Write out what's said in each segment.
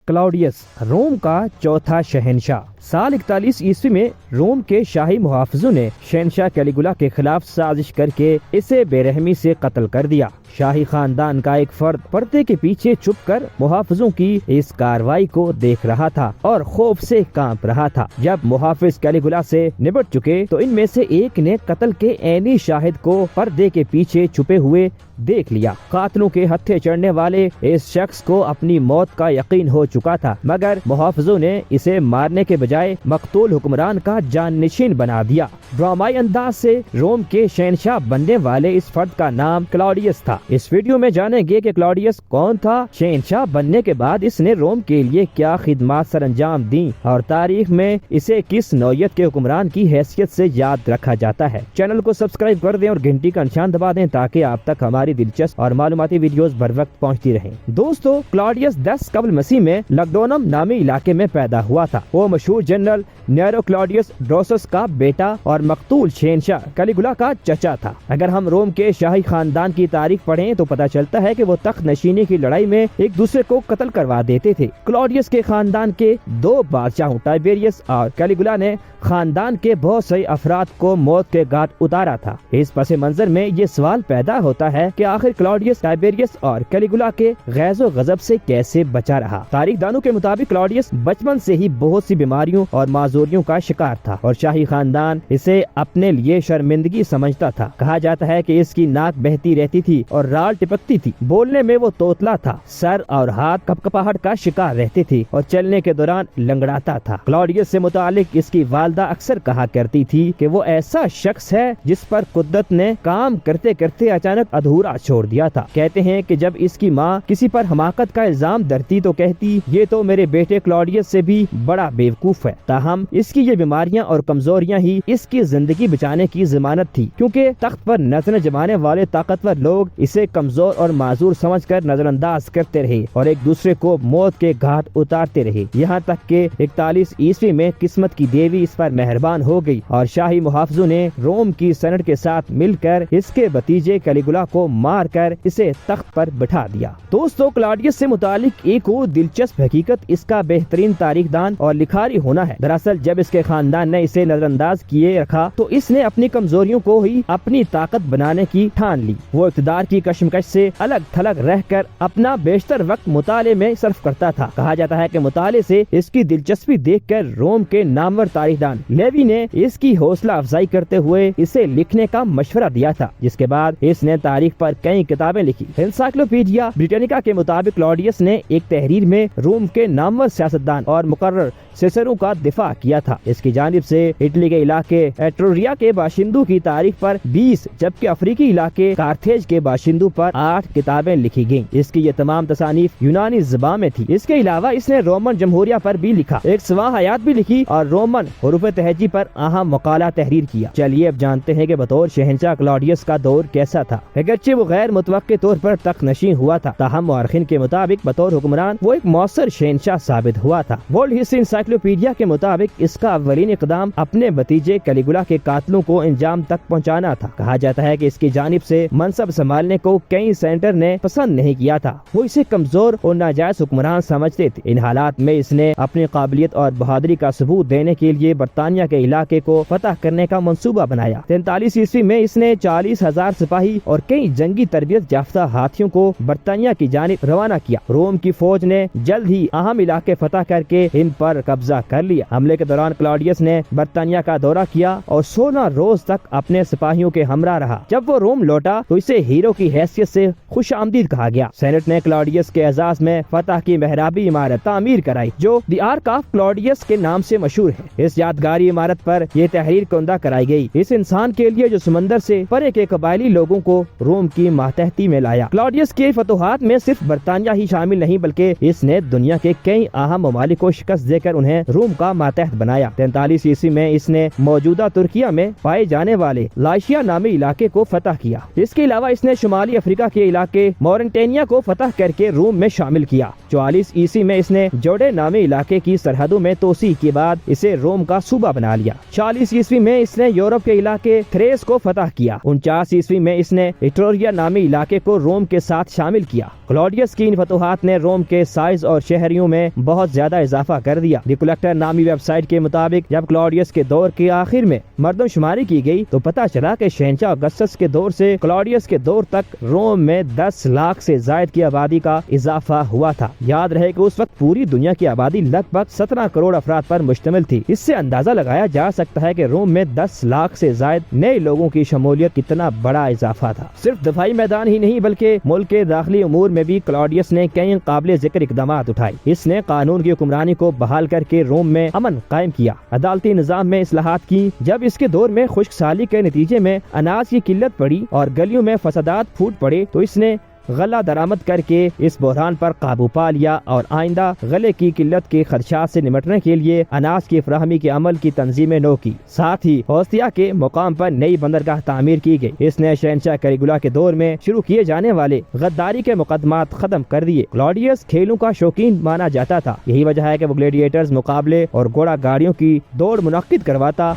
کلاوڈیس روم کا چوتھا شہنشاہ۔ سال 41 عیسوی میں روم کے شاہی محافظوں نے شہنشاہ کیلیگولا کے خلاف سازش کر کے اسے بے رحمی سے قتل کر دیا۔ شاہی خاندان کا ایک فرد پردے کے پیچھے چھپ کر محافظوں کی اس کارروائی کو دیکھ رہا تھا اور خوف سے کانپ رہا تھا۔ جب محافظ کیلیگولا سے نمٹ چکے تو ان میں سے ایک نے قتل کے عینی شاہد کو پردے کے پیچھے چھپے ہوئے دیکھ لیا۔ قاتلوں کے ہتھے چڑھنے والے اس شخص کو اپنی موت کا یقین ہو چکا تھا، مگر محافظوں نے اسے مارنے کے بجائے مقتول حکمران کا جان نشین بنا دیا۔ ڈرامائی انداز سے روم کے شہنشاہ بننے والے اس فرد کا نام کلاوڈیس تھا۔ اس ویڈیو میں جانیں گے کہ کلاوڈیس کون تھا، شہنشاہ بننے کے بعد اس نے روم کے لیے کیا خدمات سر انجام دیں اور تاریخ میں اسے کس نوعیت کے حکمران کی حیثیت سے یاد رکھا جاتا ہے۔ چینل کو سبسکرائب کر دیں اور گھنٹی کا نشان دبا دیں تاکہ آپ تک ہماری دلچسپ اور معلوماتی ویڈیوز بر وقت پہنچتی رہیں۔ دوستو، کلاوڈیس 10 قبل مسیح میں لگڈونم نامی علاقے میں پیدا ہوا تھا۔ وہ مشہور جنرل نیرو کلاوڈیس ڈروسس کا بیٹا اور مقتول شہنشاہ کیلیگولا کا چچا تھا۔ اگر ہم روم کے شاہی خاندان کی تاریخ پڑھیں تو پتہ چلتا ہے کہ وہ تخت نشینی کی لڑائی میں ایک دوسرے کو قتل کروا دیتے تھے۔ کلاوڈیس کے خاندان کے دو بادشاہوں ٹائبیریس اور کیلیگولا نے خاندان کے بہت سے افراد کو موت کے گھاٹ اتارا تھا۔ اس پس منظر میں یہ سوال پیدا ہوتا ہے کہ آخر کلاوڈیس ٹائبیریس اور کیلیگولا کے غیظ و غضب سے کیسے بچا رہا۔ تاریخ دانوں کے مطابق کلاوڈیس بچپن سے ہی بہت سی بیماریوں اور معذوریوں کا شکار تھا اور شاہی خاندان اسے اپنے لیے شرمندگی سمجھتا تھا۔ کہا جاتا ہے کہ اس کی ناک بہتی رہتی تھی اور رال ٹپکتی تھی، بولنے میں وہ توتلا تھا، سر اور ہاتھ کپکپاہٹ کا شکار رہتے تھے اور چلنے کے دوران لنگڑاتا تھا۔ کلاوڈیس سے متعلق اس کی والدہ اکثر کہا کرتی تھی کہ وہ ایسا شخص ہے جس پر قدرت نے کام کرتے کرتے اچانک ادھورا چھوڑ دیا تھا۔ کہتے ہیں کہ جب اس کی ماں کسی پر حماقت کا الزام دھرتی تو کہتی، یہ تو میرے بیٹے کلاوڈیس سے بھی بڑا بیوقوف ہے۔ تاہم اس کی یہ بیماریاں اور کمزوریاں ہی اس کی زندگی بچانے کی ضمانت تھی، کیونکہ تخت پر نظر جمانے والے طاقتور لوگ اسے کمزور اور معذور سمجھ کر نظر انداز کرتے رہے اور ایک دوسرے کو موت کے گھاٹ اتارتے رہے، یہاں تک کہ 41 عیسوی میں قسمت کی دیوی اس پر مہربان ہو گئی اور شاہی محافظوں نے روم کی سینٹ کے ساتھ مل کر اس کے بھتیجے کیلیگولا کو مار کر اسے تخت پر بٹھا دیا۔ دوستو، کلاوڈیس سے متعلق ایک اور دلچسپ حقیقت اس کا بہترین تاریخ دان اور لکھاری ہونا ہے۔ دراصل جب اس کے خاندان نے اسے نظر انداز کیے رکھا تو اس نے اپنی کمزوریوں کو ہی اپنی طاقت بنانے کی ٹھان لی۔ وہ اقتدار کی کشمکش سے الگ تھلگ رہ کر اپنا بیشتر وقت مطالعے میں صرف کرتا تھا۔ کہا جاتا ہے کہ مطالعے سے اس کی دلچسپی دیکھ کر روم کے نامور تاریخ دان لیوی نے اس کی حوصلہ افزائی کرتے ہوئے اسے لکھنے کا مشورہ دیا تھا، جس کے بعد اس نے تاریخ پر کئی کتابیں لکھی۔ انسائکلوپیڈیا بریٹینیکا کے مطابق کلاوڈیس نے ایک تحریر میں روم کے نامور سیاستدان اور مقرر سیسروں کا دفاع کیا تھا۔ اس کی جانب سے اٹلی کے علاقے ایٹروریا کے باشندوں کی تاریخ پر 20 جبکہ افریقی علاقے کارتھیج کے باشندوں پر 8 کتابیں لکھی گئیں۔ اس کی یہ تمام تصانیف یونانی زبان میں تھی۔ اس کے علاوہ اس نے رومن جمہوریہ پر بھی لکھا، ایک سوانح حیات بھی لکھی اور رومن حروف تہجی پر اہم مقالہ تحریر کیا۔ چلیے اب جانتے ہیں کہ بطور شہنشاہ کلاوڈیس کا دور کیسا تھا۔ اگرچہ وہ غیر متوقع طور پر تخت نشین ہوا تھا، تاہم مورخین کے مطابق بطور حکمران وہ ایک مؤثر شہنشاہ ثابت ہوا تھا۔ ورلڈ ہسٹری انسائکلوپیڈیا کے مطابق اس کا اولین اقدام اپنے بھتیجے کیلیگولا کے قاتلوں کو انجام تک پہنچانا تھا۔ کہا جاتا ہے کہ اس کی جانب سے منصب سنبھالنے کو کئی سینیٹر نے پسند نہیں کیا تھا، وہ اسے کمزور اور ناجائز حکمران سمجھتے تھے۔ ان حالات میں اس نے اپنی قابلیت اور بہادری کا ثبوت دینے کے لیے برطانیہ کے علاقے کو فتح کرنے کا منصوبہ بنایا۔ 43 عیسوی میں اس نے 40,000 سپاہی اور کئی جنگی تربیت یافتہ ہاتھیوں کو برطانیہ کی جانب روانہ کیا۔ روم کی فوج نے جلد ہی اہم علاقے فتح کر کے ان پر قبضہ کر لیا۔ حملے کے دوران کلاوڈیس نے برطانیہ کا دورہ کیا اور 16 روز تک اپنے سپاہیوں کے ہمراہ رہا۔ جب وہ روم لوٹا تو اسے ہیرو کی حیثیت سے خوش آمدید کہا گیا۔ سینٹ نے کلاوڈیس کے اعزاز میں فتح کی محرابی عمارت تعمیر کرائی جو دی آرک آف کلاوڈیس کے نام سے مشہور ہے۔ اس یادگاری عمارت پر یہ تحریر کندہ کرائی گئی، اس انسان کے لیے جو سمندر سے پرے کے قبائلی لوگوں کو روم کی ماتحتی میں لایا۔ کلاوڈیس کے فتوحات میں صرف برطانیہ ہی شامل نہیں بلکہ اس نے دنیا کے کئی اہم ممالک کو شکست دے کر انہیں روم کا ماتحت بنایا۔ 43 عیسوی میں اس نے موجودہ ترکیہ میں پائے جانے والے لائشیا نامی علاقے کو فتح کیا۔ اس کے علاوہ اس نے شمالی افریقہ کے علاقے مورنٹینیا کو فتح کر کے روم میں شامل کیا۔ 44 عیسوی میں اس نے جوڈے نامی علاقے کی سرحدوں میں توسیع کے بعد اسے روم کا صوبہ بنا لیا۔ 40 عیسوی میں اس نے یورپ کے علاقے تھریس کو فتح کیا۔ 49 عیسوی میں اس نے ایٹروریا نامی علاقے کو روم کے ساتھ شامل کیا۔ کلاڈیس کی ان فتوحات نے روم کے سائز اور شہریوں میں بہت زیادہ اضافہ کر دیا۔ دی کلیکٹر نامی ویب سائٹ کے مطابق جب کلاڈیس کے دور کے آخر میں مردم شماری کی گئی تو پتہ چلا کہ شہنشاہ اگسطس کے دور سے کلاڈیس کے دور تک روم میں 10 لاکھ سے زائد کی آبادی کا اضافہ ہوا تھا۔ یاد رہے کہ اس وقت پوری دنیا کی آبادی لگ بھگ 17 کروڑ افراد پر مشتمل تھی۔ اس سے اندازہ لگایا جا سکتا ہے کہ روم میں 10 لاکھ سے زائد نئے لوگوں کی شمولیت کتنا بڑا اضافہ تھا۔ صرف دفاعی میدان ہی نہیں بلکہ ملک کے داخلی امور میں بھی کلاڈیس نے کئی قابل ذکر اقدامات اٹھائے۔ اس نے قانون کی حکمرانی کو بحال کر کے روم میں امن قائم کیا، عدالتی نظام میں اصلاحات کی۔ جب اس کے دور میں خشک سالی کے نتیجے میں اناج کی قلت پڑی اور گلیوں میں فسادات پھوٹ پڑے تو اس نے غلہ درآمد کر کے اس بحران پر قابو پا لیا اور آئندہ غلے کی قلت کے خدشات سے نمٹنے کے لیے اناج کی فراہمی کے عمل کی تنظیمیں نو کی۔ ساتھ ہی ہوستیا کے مقام پر نئی بندرگاہ تعمیر کی گئی۔ اس نے شہنشاہ کیلیگولا کے دور میں شروع کیے جانے والے غداری کے مقدمات ختم کر دیے۔ کلاڈیس کھیلوں کا شوقین مانا جاتا تھا، یہی وجہ ہے کہ وہ گلیڈیٹرز مقابلے اور گھوڑا گاڑیوں کی دوڑ منعقد کرواتا۔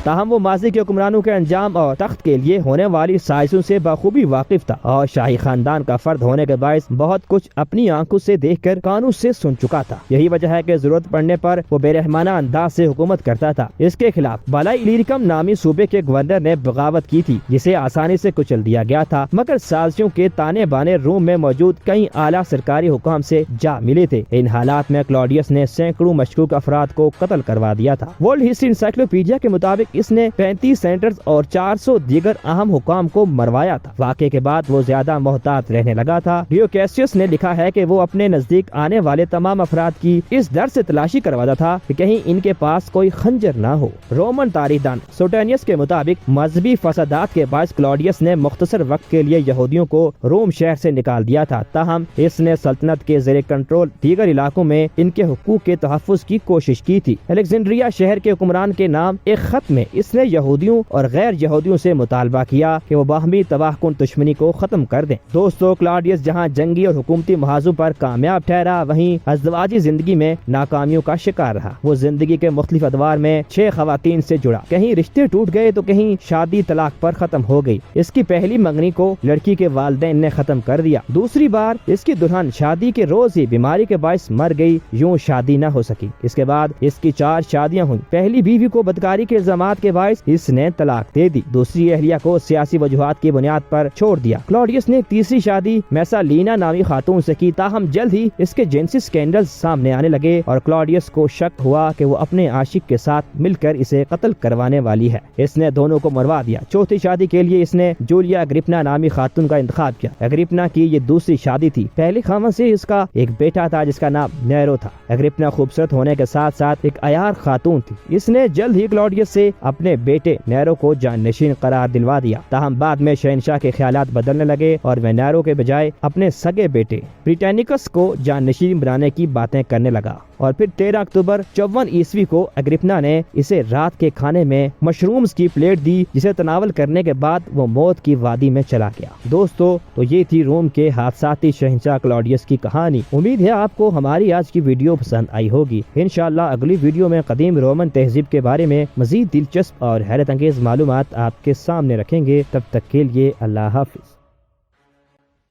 تاہم وہ ماضی کے حکمرانوں کے انجام اور تخت کے لیے ہونے والی سازشوں سے بخوبی واقف تھا اور شاہی خاندان کا فرد ہونے کے باعث بہت کچھ اپنی آنکھوں سے دیکھ کر کانوں سے سن چکا تھا۔ یہی وجہ ہے کہ ضرورت پڑنے پر وہ بے رحمانہ انداز سے حکومت کرتا تھا۔ اس کے خلاف بالائی ایلیریکم نامی صوبے کے گورنر نے بغاوت کی تھی جسے آسانی سے کچل دیا گیا تھا، مگر سازشوں کے تانے بانے روم میں موجود کئی اعلیٰ سرکاری حکام سے جا ملے تھے۔ ان حالات میں کلاڈیس نے سینکڑوں مشکوک افراد کو قتل کروا دیا تھا۔ ورلڈ ہسٹری انسائکلوپیڈیا کے مطابق اس نے 35 سینیٹرز اور 400 دیگر اہم حکام کو مروایا تھا۔ واقعے کے بعد وہ زیادہ محتاط رہنے لگا تھا۔ ڈیوکیسیوس نے لکھا ہے کہ وہ اپنے نزدیک آنے والے تمام افراد کی اس ڈر سے تلاشی کرواتا تھا کہ کہیں ان کے پاس کوئی خنجر نہ ہو۔ رومن تاریخ دان سوٹینیس کے مطابق مذہبی فسادات کے باعث کلاڈیس نے مختصر وقت کے لیے یہودیوں کو روم شہر سے نکال دیا تھا، تاہم اس نے سلطنت کے زیر کنٹرول دیگر علاقوں میں ان کے حقوق کے تحفظ کی کوشش کی تھی۔ الیگزینڈریا شہر کے حکمران کے نام ایک خط میں اس نے یہودیوں اور غیر یہودیوں سے مطالبہ کیا کہ وہ باہمی تباہ کن دشمنی کو ختم کر دیں۔ دوستو، کلاڈیس جہاں جنگی اور حکومتی محاذوں پر کامیاب ٹھہرا، وہیں ازدواجی زندگی میں ناکامیوں کا شکار رہا۔ وہ زندگی کے مختلف ادوار میں 6 خواتین سے جڑا، کہیں رشتے ٹوٹ گئے تو کہیں شادی طلاق پر ختم ہو گئی۔ اس کی پہلی منگنی کو لڑکی کے والدین نے ختم کر دیا۔ دوسری بار اس کی دلہن شادی کے روز ہی بیماری کے باعث مر گئی، یوں شادی نہ ہو سکی۔ اس کے بعد اس کی 4 شادیاں ہوئیں۔ پہلی بیوی کو بدکاری کے الزامات کے باعث اس نے طلاق دے دی، دوسری اہلیہ کو سیاسی وجوہات کی بنیاد پر چھوڑ دیا۔ کلاڈیس نے تیسری شادی میسالینا نامی خاتون سے کی، تاہم جلد ہی اس کے جنسی سکینڈلز سامنے آنے لگے اور کلاڈیس کو شک ہوا کہ وہ اپنے عاشق کے ساتھ مل کر اسے قتل کروانے والی ہے۔ اس نے دونوں کو مروا دیا۔ چوتھی شادی کے لیے اس نے جولیا اگریپنا نامی خاتون کا انتخاب کیا۔ اگریپنا کی یہ دوسری شادی تھی۔ پہلی خاوند سے اس کا ایک بیٹا تھا جس کا نام نیرو تھا۔ اگریپنا خوبصورت ہونے کے ساتھ ساتھ ایک عیار خاتون تھی۔ اس نے جلد ہی کلاڈیس سے اپنے بیٹے نیرو کو جان نشین قرار دلوا دیا، تاہم بعد میں شہنشاہ کے خیالات بدلنے لگے اور وہ نیرو کے بجائے اپنے سگے بیٹے بریٹینیکس کو جان نشین بنانے کی باتیں کرنے لگا۔ اور پھر 13 اکتوبر 54 عیسوی کو اگریپنا نے اسے رات کے کھانے میں مشرومز کی پلیٹ دی، جسے تناول کرنے کے بعد وہ موت کی وادی میں چلا گیا۔ دوستو، تو یہ تھی روم کے حادثاتی شہنشاہ کلاڈیس کی کہانی۔ امید ہے آپ کو ہماری آج کی ویڈیو پسند آئی ہوگی۔ انشاءاللہ اگلی ویڈیو میں قدیم رومن تہذیب کے بارے میں مزید دلچسپ اور حیرت انگیز معلومات آپ کے سامنے رکھیں گے۔ تب تک کے لیے اللہ حافظ۔